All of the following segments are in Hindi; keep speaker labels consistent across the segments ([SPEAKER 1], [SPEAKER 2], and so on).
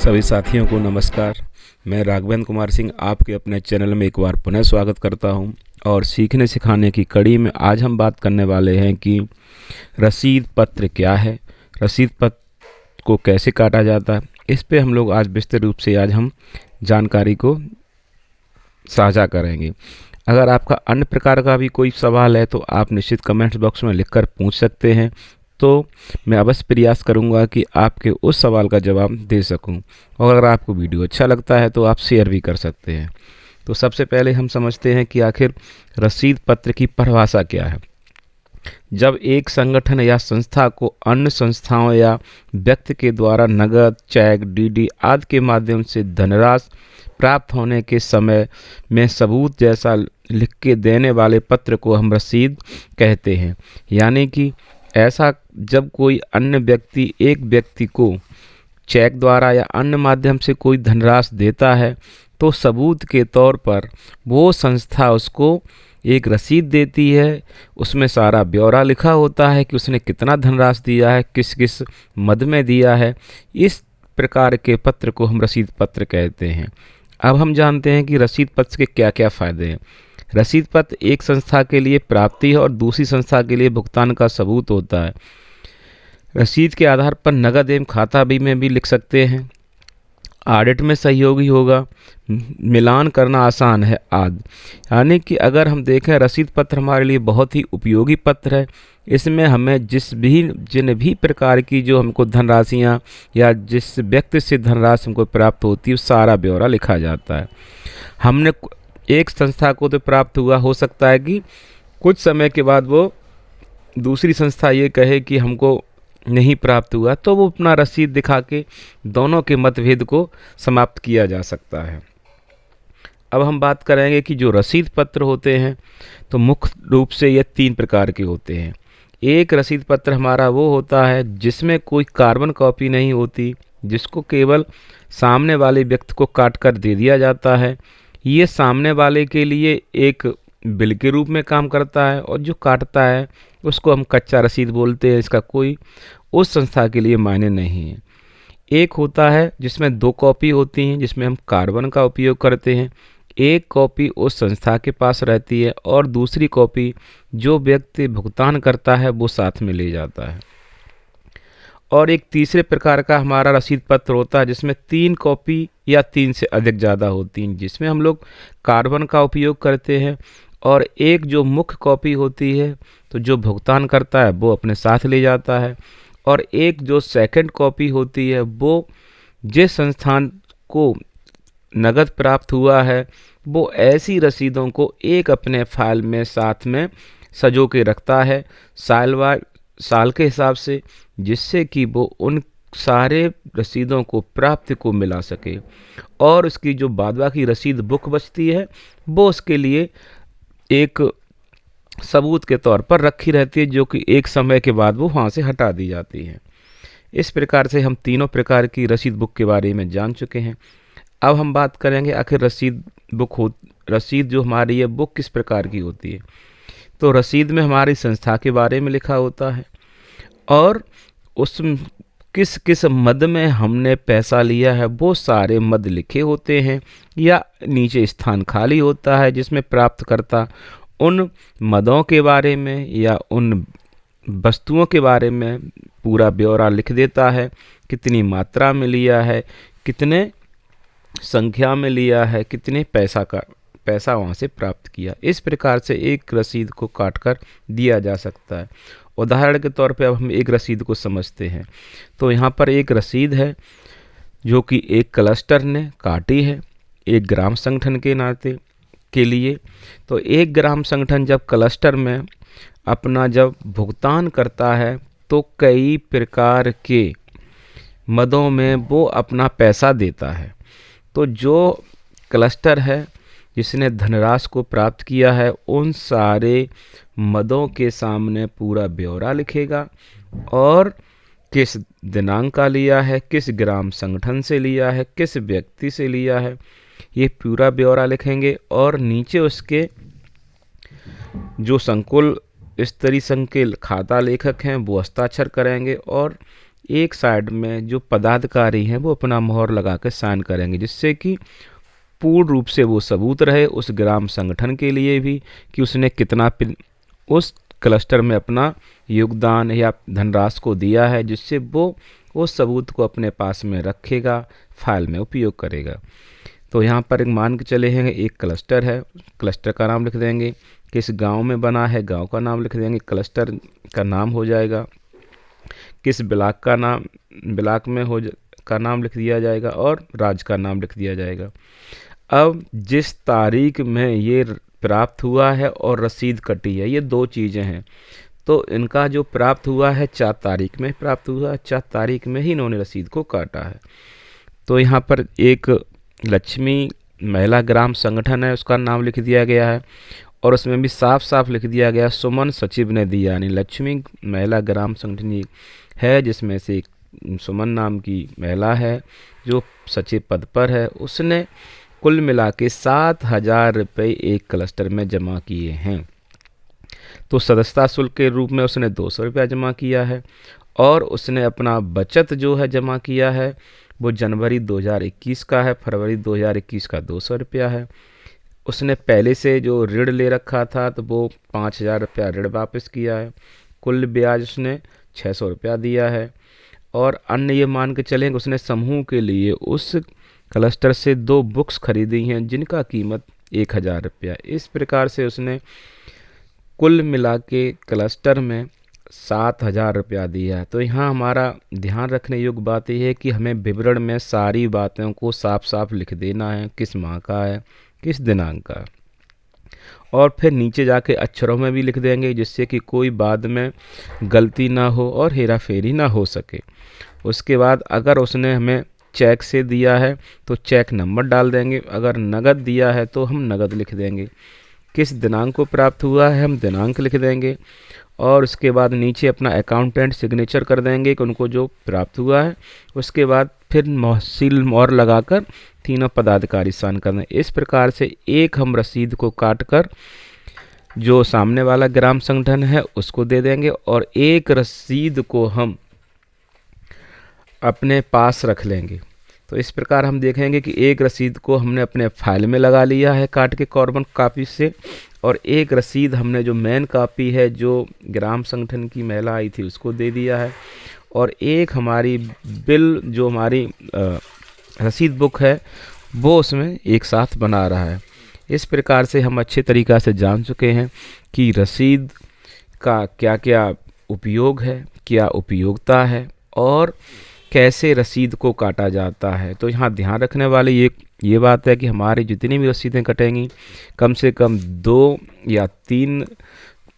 [SPEAKER 1] सभी साथियों को नमस्कार। मैं राघवेंद्र कुमार सिंह आपके अपने चैनल में एक बार पुनः स्वागत करता हूं। और सीखने सिखाने की कड़ी में आज हम बात करने वाले हैं कि रसीद पत्र क्या है, रसीद पत्र को कैसे काटा जाता है। इस पे हम लोग आज विस्तृत रूप से आज हम जानकारी को साझा करेंगे। अगर आपका अन्य प्रकार का भी कोई सवाल है तो आप निश्चित कमेंट्स बॉक्स में लिखकर पूछ सकते हैं, तो मैं अवश्य प्रयास करूंगा कि आपके उस सवाल का जवाब दे सकूं। और अगर आपको वीडियो अच्छा लगता है तो आप शेयर भी कर सकते हैं। तो सबसे पहले हम समझते हैं कि आखिर रसीद पत्र की परिभाषा क्या है। जब एक संगठन या संस्था को अन्य संस्थाओं या व्यक्ति के द्वारा नकद, चेक, डीडी आदि के माध्यम से धनराशि प्राप्त होने के समय में सबूत जैसा लिख के देने वाले पत्र को हम रसीद कहते हैं। यानी कि ऐसा जब कोई अन्य व्यक्ति एक व्यक्ति को चेक द्वारा या अन्य माध्यम से कोई धनराशि देता है तो सबूत के तौर पर वो संस्था उसको एक रसीद देती है। उसमें सारा ब्यौरा लिखा होता है कि उसने कितना धनराशि दिया है, किस किस मद में दिया है। इस प्रकार के पत्र को हम रसीद पत्र कहते हैं। अब हम जानते हैं कि रसीद पत्र के क्या क्या फ़ायदे हैं। रसीद पत्र एक संस्था के लिए प्राप्ति और दूसरी संस्था के लिए भुगतान का सबूत होता है। रसीद के आधार पर नकद एवं खाता भी में भी लिख सकते हैं, ऑडिट में सहयोगी होगा, मिलान करना आसान है आदि। यानी कि अगर हम देखें रसीद पत्र हमारे लिए बहुत ही उपयोगी पत्र है। इसमें हमें जिन भी प्रकार की जो हमको धनराशियाँ या जिस व्यक्ति से धनराशि हमको प्राप्त होती है सारा ब्यौरा लिखा जाता है। हमने एक संस्था को तो प्राप्त हुआ, हो सकता है कि कुछ समय के बाद वो दूसरी संस्था ये कहे कि हमको नहीं प्राप्त हुआ, तो वो अपना रसीद दिखा के दोनों के मतभेद को समाप्त किया जा सकता है। अब हम बात करेंगे कि जो रसीद पत्र होते हैं तो मुख्य रूप से ये 3 प्रकार के होते हैं। एक रसीद पत्र हमारा वो होता है जिसमें कोई कार्बन कॉपी नहीं होती, जिसको केवल सामने वाले व्यक्ति को काट कर दे दिया जाता है। ये सामने वाले के लिए एक बिल के रूप में काम करता है और जो काटता है उसको हम कच्चा रसीद बोलते हैं। इसका कोई उस संस्था के लिए मायने नहीं है। एक होता है जिसमें 2 कॉपी होती हैं, जिसमें हम कार्बन का उपयोग करते हैं। एक कॉपी उस संस्था के पास रहती है और दूसरी कॉपी जो व्यक्ति भुगतान करता है वो साथ में ले जाता है। और एक तीसरे प्रकार का हमारा रसीद पत्र होता है जिसमें 3 कॉपी या 3 से अधिक ज़्यादा होती हैं, जिसमें हम लोग कार्बन का उपयोग करते हैं और एक जो मुख्य कॉपी होती है तो जो भुगतान करता है वो अपने साथ ले जाता है। और एक जो सेकंड कॉपी होती है वो जिस संस्थान को नगद प्राप्त हुआ है वो ऐसी रसीदों को एक अपने फाइल में साथ में सजो के रखता है साल के हिसाब से, जिससे कि वो उन सारे रसीदों को प्राप्ति को मिला सके। और उसकी जो बाद बाकी रसीद बुक बचती है वो उसके लिए एक सबूत के तौर पर रखी रहती है, जो कि एक समय के बाद वो वहाँ से हटा दी जाती है। इस प्रकार से हम तीनों प्रकार की रसीद बुक के बारे में जान चुके हैं। अब हम बात करेंगे आखिर रसीद जो हमारी है वो किस प्रकार की होती है। तो रसीद में हमारी संस्था के बारे में लिखा होता है और उस किस किस मद में हमने पैसा लिया है वो सारे मद लिखे होते हैं, या नीचे स्थान खाली होता है जिसमें प्राप्तकर्ता उन मदों के बारे में या उन वस्तुओं के बारे में पूरा ब्यौरा लिख देता है, कितनी मात्रा में लिया है, कितने संख्या में लिया है, कितने पैसा वहाँ से प्राप्त किया। इस प्रकार से एक रसीद को काट कर दिया जा सकता है। उदाहरण के तौर पे अब हम एक रसीद को समझते हैं। तो यहाँ पर एक रसीद है जो कि एक क्लस्टर ने काटी है एक ग्राम संगठन के नाते के लिए। तो एक ग्राम संगठन जब क्लस्टर में अपना जब भुगतान करता है तो कई प्रकार के मदों में वो अपना पैसा देता है। तो जो क्लस्टर है जिसने धनराशि को प्राप्त किया है उन सारे मदों के सामने पूरा ब्यौरा लिखेगा और किस दिनांक का लिया है, किस ग्राम संगठन से लिया है, किस व्यक्ति से लिया है, ये पूरा ब्यौरा लिखेंगे। और नीचे उसके जो संकुल स्तरीय संघ के खाता लेखक हैं वो हस्ताक्षर करेंगे और एक साइड में जो पदाधिकारी हैं वो अपना मोहर लगा के साइन करेंगे, जिससे कि पूर्ण रूप से वो सबूत रहे उस ग्राम संगठन के लिए भी कि उसने कितना उस क्लस्टर में अपना योगदान या धनराशि को दिया है, जिससे वो उस सबूत को अपने पास में रखेगा, फाइल में उपयोग करेगा। तो यहाँ पर एक मान के चले हैं, एक क्लस्टर है, क्लस्टर का नाम लिख देंगे, किस गांव में बना है गांव का नाम लिख देंगे, क्लस्टर का नाम हो जाएगा, किस ब्लॉक का नाम ब्लॉक में का नाम लिख दिया जाएगा और राज्य का नाम लिख दिया जाएगा। अब जिस तारीख में ये प्राप्त हुआ है और रसीद कटी है, ये दो चीज़ें हैं। तो इनका जो प्राप्त हुआ है 4 तारीख में प्राप्त हुआ है, 4 तारीख में ही इन्होंने रसीद को काटा है। तो यहाँ पर एक लक्ष्मी महिला ग्राम संगठन है, उसका नाम लिख दिया गया है और उसमें भी साफ साफ लिख दिया गया सुमन सचिव ने दिया, यानी लक्ष्मी महिला ग्राम संगठन है जिसमें से सुमन नाम की महिला है जो सचिव पद पर है। उसने कुल मिला के 7,000 रुपये एक क्लस्टर में जमा किए हैं। तो सदस्यता शुल्क के रूप में उसने 200 रुपया जमा किया है और उसने अपना बचत जो है जमा किया है वो जनवरी 2021 का है, फरवरी 2021 का 200 रुपया है। उसने पहले से जो ऋण ले रखा था तो वो 5,000 रुपया ऋण वापस किया है, कुल ब्याज उसने 600 रुपया दिया है। और अन्य ये मान के चलें उसने समूह के लिए उस क्लस्टर से 2 बुक्स खरीदी हैं जिनका कीमत 1,000 रुपया। इस प्रकार से उसने कुल मिला के क्लस्टर में 7,000 रुपया दिया है। तो यहाँ हमारा ध्यान रखने योग्य बात यह है कि हमें विवरण में सारी बातों को साफ साफ लिख देना है, किस माह का है, किस दिनांक का, और फिर नीचे जाके अक्षरों में भी लिख देंगे जिससे कि कोई बाद में गलती ना हो और हेरा फेरी ना हो सके। उसके बाद अगर उसने हमें चेक से दिया है तो चेक नंबर डाल देंगे, अगर नगद दिया है तो हम नगद लिख देंगे, किस दिनांक को प्राप्त हुआ है हम दिनांक लिख देंगे और उसके बाद नीचे अपना अकाउंटेंट सिग्नेचर कर देंगे कि उनको जो प्राप्त हुआ है। उसके बाद फिर सील मोहर लगाकर तीनों पदाधिकारी साइन कर दें। इस प्रकार से एक हम रसीद को काट कर जो सामने वाला ग्राम संगठन है उसको दे देंगे और एक रसीद को हम अपने पास रख लेंगे। तो इस प्रकार हम देखेंगे कि एक रसीद को हमने अपने फाइल में लगा लिया है काट के कॉर्बन कापी से, और एक रसीद हमने जो मेन कापी है जो ग्राम संगठन की महिला आई थी उसको दे दिया है, और एक हमारी बिल जो हमारी रसीद बुक है वो उसमें एक साथ बना रहा है। इस प्रकार से हम अच्छे तरीक़ा से जान चुके हैं कि रसीद का क्या क्या उपयोग है, क्या उपयोगिता है और कैसे रसीद को काटा जाता है। तो यहाँ ध्यान रखने वाली ये बात है कि हमारी जितनी भी रसीदें कटेंगी कम से कम 2 या 3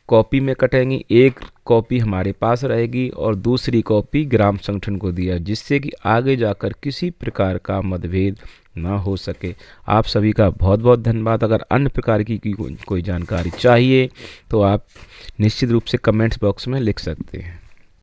[SPEAKER 1] कॉपी में कटेंगी। एक कॉपी हमारे पास रहेगी और दूसरी कॉपी ग्राम संगठन को दिया, जिससे कि आगे जाकर किसी प्रकार का मतभेद ना हो सके। आप सभी का बहुत बहुत धन्यवाद। अगर अन्य प्रकार की कोई जानकारी चाहिए तो आप निश्चित रूप से कमेंट्स बॉक्स में लिख सकते हैं।